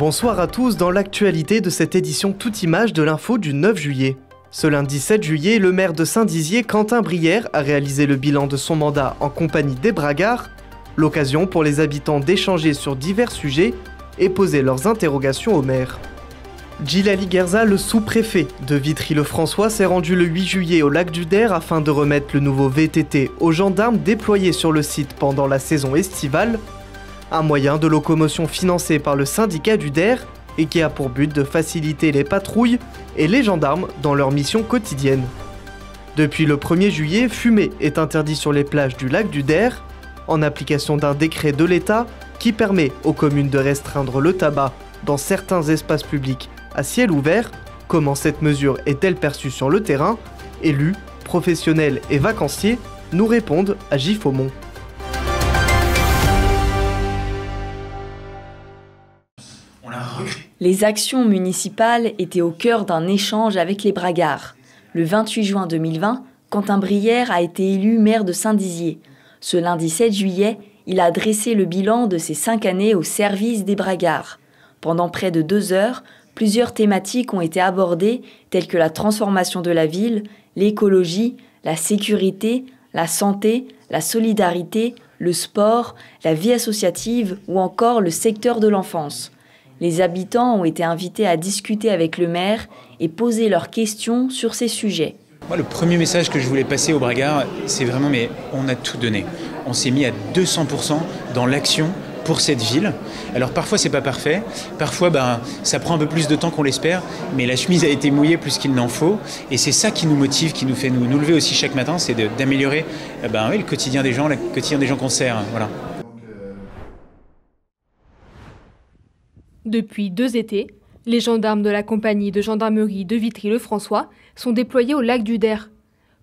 Bonsoir à tous dans l'actualité de cette édition toute image de l'info du 9 juillet. Ce lundi 7 juillet, le maire de Saint-Dizier, Quentin Brière, a réalisé le bilan de son mandat en compagnie des Bragards, l'occasion pour les habitants d'échanger sur divers sujets et poser leurs interrogations au maire. Djilali Guerza, le sous-préfet de Vitry-le-François, s'est rendu le 8 juillet au lac du Der afin de remettre le nouveau VTT aux gendarmes déployés sur le site pendant la saison estivale, un moyen de locomotion financé par le syndicat du Der et qui a pour but de faciliter les patrouilles et les gendarmes dans leur mission quotidienne. Depuis le 1er juillet, fumer est interdit sur les plages du lac du Der, en application d'un décret de l'État qui permet aux communes de restreindre le tabac dans certains espaces publics à ciel ouvert. Comment cette mesure est-elle perçue sur le terrain? Élus, professionnels et vacanciers nous répondent à Giffaumont. Les actions municipales étaient au cœur d'un échange avec les Bragards. Le 28 juin 2020, Quentin Brière a été élu maire de Saint-Dizier. Ce lundi 7 juillet, il a dressé le bilan de ses 5 années au service des Bragards. Pendant près de 2 heures, plusieurs thématiques ont été abordées, telles que la transformation de la ville, l'écologie, la sécurité, la santé, la solidarité, le sport, la vie associative ou encore le secteur de l'enfance. Les habitants ont été invités à discuter avec le maire et poser leurs questions sur ces sujets. Moi, le premier message que je voulais passer aux Bragards, c'est vraiment, mais on a tout donné. On s'est mis à 200% dans l'action pour cette ville. Alors parfois, c'est pas parfait. Parfois, ça prend un peu plus de temps qu'on l'espère. Mais la chemise a été mouillée plus qu'il n'en faut. Et c'est ça qui nous motive, qui nous fait nous lever aussi chaque matin, c'est d'améliorer le quotidien des gens, le quotidien des gens qu'on sert. Voilà. Depuis 2 étés, les gendarmes de la compagnie de gendarmerie de Vitry-le-François sont déployés au lac du Der.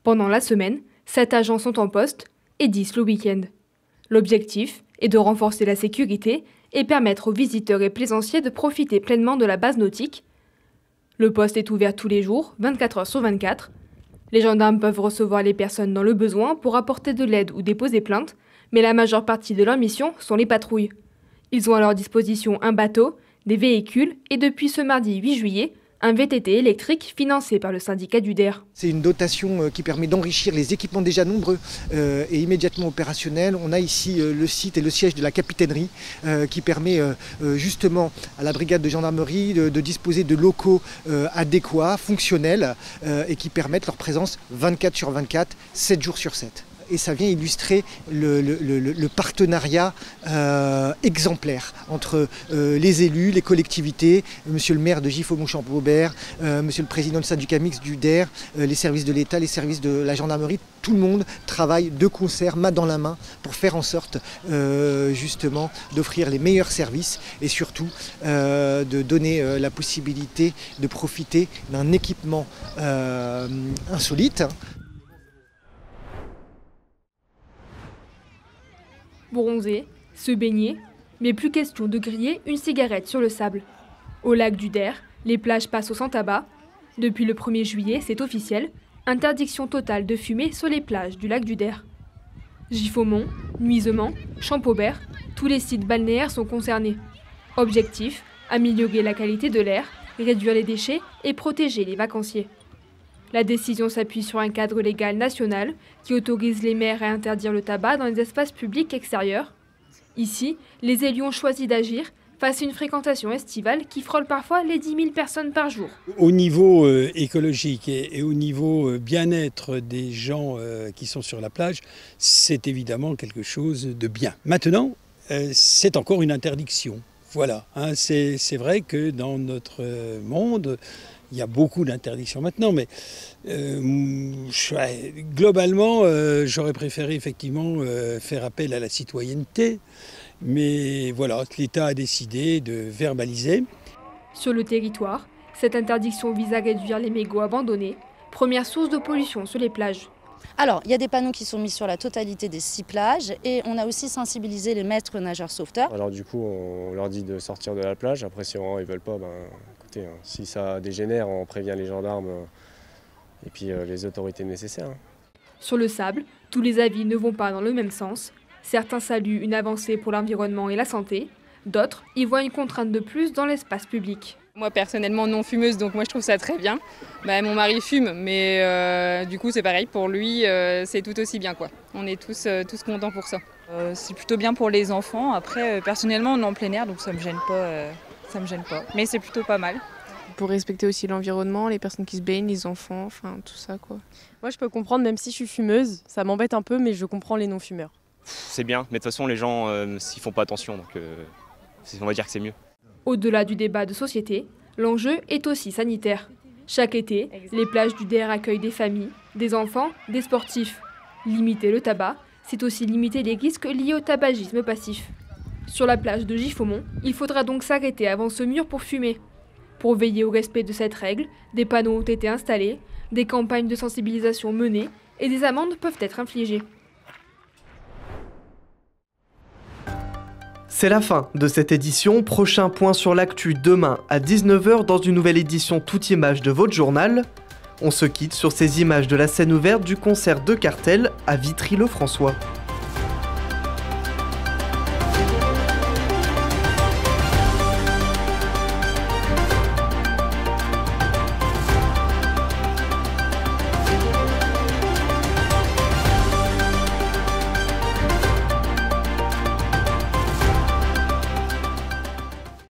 Pendant la semaine, 7 agents sont en poste et 10 le week-end. L'objectif est de renforcer la sécurité et permettre aux visiteurs et plaisanciers de profiter pleinement de la base nautique. Le poste est ouvert tous les jours, 24 heures sur 24. Les gendarmes peuvent recevoir les personnes dans le besoin pour apporter de l'aide ou déposer plainte, mais la majeure partie de leur mission sont les patrouilles. Ils ont à leur disposition un bateau, des véhicules et depuis ce mardi 8 juillet, un VTT électrique financé par le syndicat du Der. C'est une dotation qui permet d'enrichir les équipements déjà nombreux et immédiatement opérationnels. On a ici le site et le siège de la capitainerie qui permet justement à la brigade de gendarmerie de disposer de locaux adéquats, fonctionnels et qui permettent leur présence 24 sur 24, 7 jours sur 7. Et ça vient illustrer le partenariat exemplaire entre les élus, les collectivités, monsieur le maire de Giffaumont-Champaubert, monsieur le président du syndicat mixte du Der, les services de l'État, les services de la gendarmerie. Tout le monde travaille de concert, main dans la main, pour faire en sorte justement d'offrir les meilleurs services et surtout de donner la possibilité de profiter d'un équipement insolite. Bronzer, se baigner, mais plus question de griller une cigarette sur le sable. Au lac du Der, les plages passent au sans-tabac. Depuis le 1er juillet, c'est officiel, interdiction totale de fumer sur les plages du lac du Der. Giffaumont, Nuisemont, Champaubert, tous les sites balnéaires sont concernés. Objectif, améliorer la qualité de l'air, réduire les déchets et protéger les vacanciers. La décision s'appuie sur un cadre légal national qui autorise les maires à interdire le tabac dans les espaces publics extérieurs. Ici, les élus ont choisi d'agir face à une fréquentation estivale qui frôle parfois les 10 000 personnes par jour. Au niveau écologique et au niveau bien-être des gens qui sont sur la plage, c'est évidemment quelque chose de bien. Maintenant, c'est encore une interdiction. Voilà, c'est vrai que dans notre monde, il y a beaucoup d'interdictions maintenant, mais globalement, j'aurais préféré effectivement faire appel à la citoyenneté. Mais voilà, l'État a décidé de verbaliser. Sur le territoire, cette interdiction vise à réduire les mégots abandonnés, première source de pollution sur les plages. Alors, il y a des panneaux qui sont mis sur la totalité des 6 plages et on a aussi sensibilisé les maîtres nageurs sauveteurs. Alors du coup, on leur dit de sortir de la plage. Après, si vraiment ils veulent pas, écoutez, si ça dégénère, on prévient les gendarmes et puis les autorités nécessaires. Sur le sable, tous les avis ne vont pas dans le même sens. Certains saluent une avancée pour l'environnement et la santé, D'autres y voient une contrainte de plus dans l'espace public. Moi personnellement non fumeuse, donc moi je trouve ça très bien. Mon mari fume, mais du coup c'est pareil, pour lui c'est tout aussi bien quoi. On est tous contents pour ça. C'est plutôt bien pour les enfants. Après personnellement on est en plein air donc ça me gêne pas. Mais c'est plutôt pas mal. Pour respecter aussi l'environnement, les personnes qui se baignent, les enfants, enfin tout ça quoi. Moi je peux comprendre même si je suis fumeuse, ça m'embête un peu mais je comprends les non-fumeurs. C'est bien, mais de toute façon les gens s'ils font pas attention donc on va dire que c'est mieux. Au-delà du débat de société, l'enjeu est aussi sanitaire. Chaque été, les plages du Der accueillent des familles, des enfants, des sportifs. Limiter le tabac, c'est aussi limiter les risques liés au tabagisme passif. Sur la plage de Giffaumont, il faudra donc s'arrêter avant ce mur pour fumer. Pour veiller au respect de cette règle, des panneaux ont été installés, des campagnes de sensibilisation menées et des amendes peuvent être infligées. C'est la fin de cette édition. Prochain point sur l'actu demain à 19h dans une nouvelle édition Toute Image de votre journal. On se quitte sur ces images de la scène ouverte du concert de Cartel à Vitry-le-François.